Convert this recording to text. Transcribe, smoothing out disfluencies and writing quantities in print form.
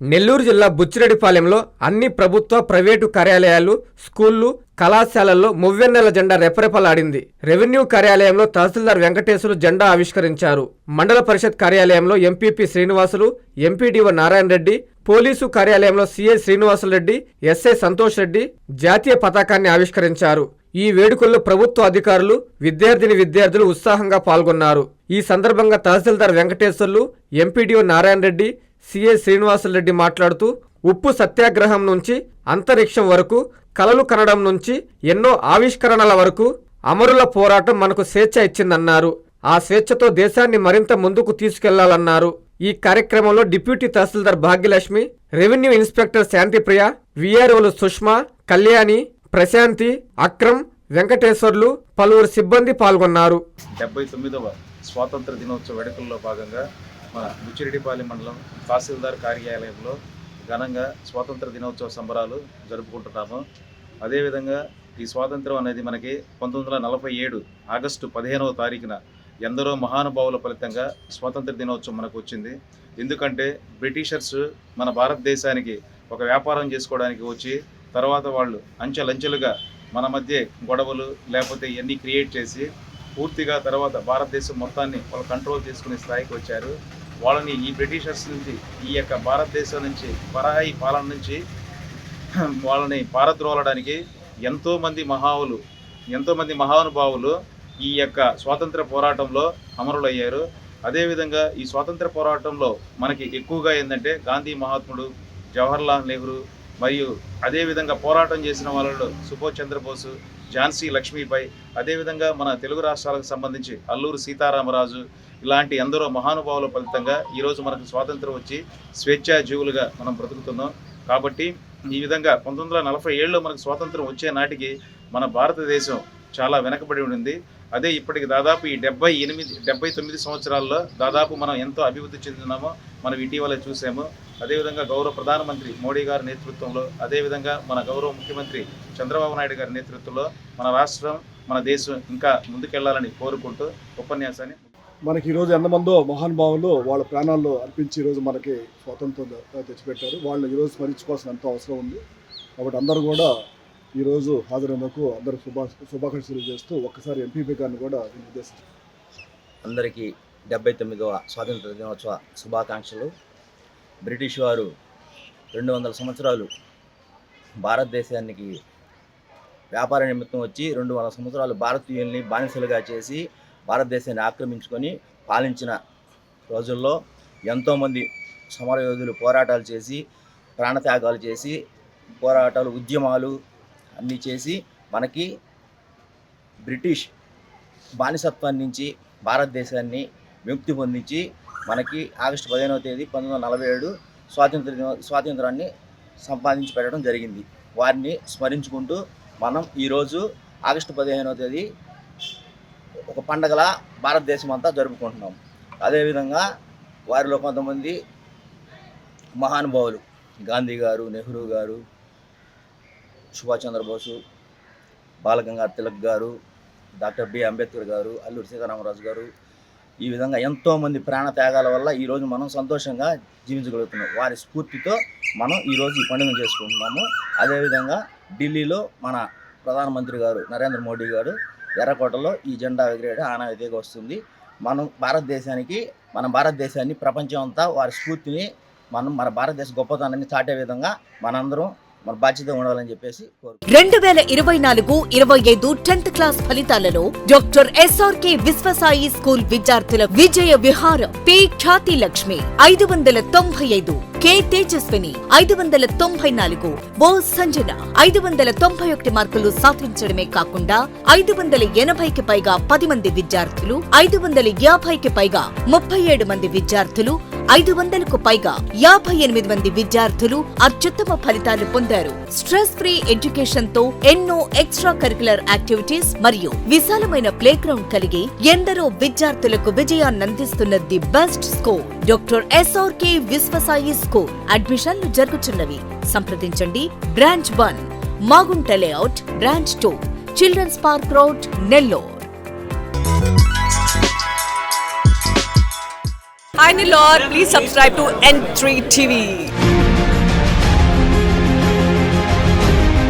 నెల్లూరు జిల్లా బుచ్చిరెడ్డిపాలెంలో అన్ని ప్రభుత్వ, ప్రైవేటు కార్యాలయాలు, స్కూళ్లు, కళాశాలల్లో మువ్వెన్నెల జెండా రెపరెపలాడింది. రెవెన్యూ కార్యాలయంలో తహసీల్దార్ వెంకటేశ్వరు జెండా ఆవిష్కరించారు. మండల పరిషత్ కార్యాలయంలో MPP Srinivasulu, MPDO Narayana Reddy, police కార్యాలయంలో సీఐ శ్రీనివాసులరెడ్డి, ఎస్ఐ సంతోష్ రెడ్డి జాతీయ పతాకాన్ని ఆవిష్కరించారు. ఈ వేడుకల్లో ప్రభుత్వ అధికారులు, విద్యార్థులు ఉత్సాహంగా పాల్గొన్నారు. ఈ సందర్భంగా తహసీల్దార్ వెంకటేశ్వర్లు, ఎంపీడీఓ నారాయణ రెడ్డి, సీఐ శ్రీనివాసులరెడ్డి మాట్లాడుతూ ఉప్పు సత్యాగ్రహం నుంచి అంతరిక్షం వరకు, కలలు కనడం నుంచి ఎన్నో ఆవిష్కరణల వరకు అమరుల పోరాటం మనకు స్వేచ్ఛ ఇచ్చిందన్నారు. ఆ స్వేచ్ఛతో దేశాన్ని మరింత ముందుకు తీసుకెళ్లాలన్నారు. ఈ కార్యక్రమంలో డిప్యూటీ తహసీల్దార్ భాగ్యలక్ష్మి, రెవెన్యూ ఇన్స్పెక్టర్ శాంతిప్రియ, విఆర్ఓలు సుష్మా, కళ్యాణి, ప్రశాంతి, అక్రమ్, వెంకటేశ్వర్లు, పలువురు సిబ్బంది పాల్గొన్నారు. 79వ స్వాతంత్ర దినోత్సవ వేడుకల్లో భాగంగా మన బుచ్చిరెడ్డిపాలెం మండలం తహసీల్దార్ కార్యాలయంలో ఘనంగా స్వాతంత్ర దినోత్సవ సంబరాలు జరుపుకుంటున్నాము. అదేవిధంగా ఈ స్వాతంత్రం అనేది మనకి 1947 ఆగస్టు 15వ తారీఖున ఎందరో మహానుభావుల ఫలితంగా స్వాతంత్ర దినోత్సవం మనకు వచ్చింది. ఎందుకంటే బ్రిటిషర్స్ మన భారతదేశానికి ఒక వ్యాపారం చేసుకోవడానికి వచ్చి తర్వాత వాళ్ళు అంచెలంచెలుగా మన మధ్య గొడవలు లేకపోతే ఇవన్నీ క్రియేట్ చేసి పూర్తిగా తర్వాత భారతదేశం మొత్తాన్ని వాళ్ళు కంట్రోల్ చేసుకునే స్థాయికి వచ్చారు. వాళ్ళని ఈ బ్రిటిషర్స్ నుంచి, ఈ యొక్క భారతదేశం నుంచి, పరాయి పాలన నుంచి వాళ్ళని పారద్రోలడానికి ఎంతోమంది మహానుభావులు ఈ యొక్క స్వాతంత్ర పోరాటంలో అమరులయ్యారు. అదేవిధంగా ఈ స్వాతంత్ర పోరాటంలో మనకి ఎక్కువగా ఏంటంటే గాంధీ మహాత్ముడు, జవహర్లాల్ నెహ్రూ, మరియు అదేవిధంగా పోరాటం చేసిన వాళ్ళలో సుభాష్ చంద్రబోసు, ఝాన్సీ లక్ష్మీబాయి, అదేవిధంగా మన తెలుగు రాష్ట్రాలకు సంబంధించి అల్లూరు సీతారామరాజు, ఇలాంటి ఎందరో మహానుభావుల ఫలితంగా ఈరోజు మనకు స్వాతంత్రం వచ్చి స్వేచ్ఛా జీవులుగా మనం బ్రతుకుతున్నాం. కాబట్టి ఈ విధంగా 1947లో మనకు స్వాతంత్రం వచ్చే నాటికి మన భారతదేశం చాలా వెనకబడి ఉండింది. అదే ఇప్పటికి దాదాపు ఈ 79 సంవత్సరాల్లో దాదాపు మనం ఎంతో అభివృద్ధి చెందుతున్నామో మనం ఇటీవల చూసాము. అదేవిధంగా గౌరవ ప్రధానమంత్రి మోడీ గారి నేతృత్వంలో, అదేవిధంగా మన గౌరవ ముఖ్యమంత్రి చంద్రబాబు నాయుడు గారి నేతృత్వంలో మన రాష్ట్రం, మన దేశం ఇంకా ముందుకెళ్లాలని కోరుకుంటూ ఉపన్యాసాన్ని మనకి ఈరోజు ఎంతమందో మహానుభావులు వాళ్ళ ప్రాణాల్లో అర్పించి ఈరోజు మనకి స్వాతంత్రం తెచ్చిపెట్టారు. వాళ్ళు ఈరోజు స్మరించుకోవాల్సిన ఎంతో అవసరం ఉంది. కాబట్టి అందరూ కూడా ఈరోజు హాజరైనందుకు అందరూ శుభాకాంక్షలు చేస్తూ ఒక్కసారి ఎంపీపీ గారిని కూడా నిర్దేశించారు. అందరికీ 79వ స్వాతంత్ర దినోత్సవ శుభాకాంక్షలు. బ్రిటిష్ వారు 200 సంవత్సరాలు భారతదేశానికి వ్యాపార నిమిత్తం వచ్చి 200 సంవత్సరాలు భారతీయుల్ని బానిసలుగా చేసి భారతదేశాన్ని ఆక్రమించుకొని పాలించిన రోజుల్లో ఎంతోమంది సమరయోధులు పోరాటాలు చేసి, ప్రాణత్యాగాలు చేసి, పోరాటాలు, ఉద్యమాలు అన్నీ చేసి మనకి బ్రిటిష్ బానిసత్వం నుంచి భారతదేశాన్ని విముక్తి పొందించి మనకి ఆగస్టు 15వ తేదీ 1947 స్వాతంత్రాన్ని సంపాదించి పెట్టడం జరిగింది. వారిని స్మరించుకుంటూ మనం ఈరోజు ఆగస్టు 15వ తేదీ ఒక పండగలా భారతదేశం అంతా జరుపుకుంటున్నాం. అదేవిధంగా వారిలో కొంతమంది మహానుభావులు గాంధీ గారు, నెహ్రూ గారు, సుభాష్ చంద్రబోసు, బాలగంగాధర్ తిలక్ గారు, డాక్టర్ బి అంబేద్కర్ గారు, అల్లూరి సీతారామరాజు గారు, ఈ విధంగా ఎంతోమంది ప్రాణ త్యాగాల వల్ల ఈరోజు మనం సంతోషంగా జీవించగలుగుతున్నాం. వారి స్ఫూర్తితో మనం ఈరోజు ఈ పండుగను చేసుకుంటున్నాము. అదేవిధంగా ఢిల్లీలో మన ప్రధానమంత్రి గారు నరేంద్ర మోడీ గారు ఎర్రకోటలో ఈ జెండా ఎగిరేయడం ఆనవాయితీగా వస్తుంది. మన భారతదేశాన్ని ప్రపంచం అంతా వారి స్ఫూర్తిని మన భారతదేశ గొప్పతనాన్ని చాటే విధంగా మనందరం మన బాధ్యత ఉండాలని చెప్పేసి 2024-25 10th క్లాస్ ఫలితాలలో డాక్టర్ ఎస్ఆర్కే విశ్వసాయి స్కూల్ విద్యార్థుల విజయ విహారం. పి ఖ్యాతి లక్ష్మి 595, కె తేజస్విని 594, ఓ సంజన 591 మార్కులు సాధించడమే కాకుండా 580కి పైగా 10 మంది విద్యార్థులు, 550కి పైగా 37 మంది విద్యార్థులు, 500కు పైగా 58 మంది విద్యార్థులు అత్యుత్తమ ఫలితాలు పొందారు. స్ట్రెస్ ఫ్రీ ఎడ్యుకేషన్ తో ఎన్నో ఎక్స్ట్రా కరికులర్ యాక్టివిటీస్ మరియు విశాలమైన ప్లే గ్రౌండ్ కలిగి ఎందరో విద్యార్థులకు విజయాన్నందిస్తున్న the best school doctor SRK Viswasai school. అడ్మిషన్లు జరుగుతున్నవి. సంప్రదించండి. Branch 1 Magunta layout, branch 2 children's park road, Nellore. Hi Nilor, please subscribe to N3 TV.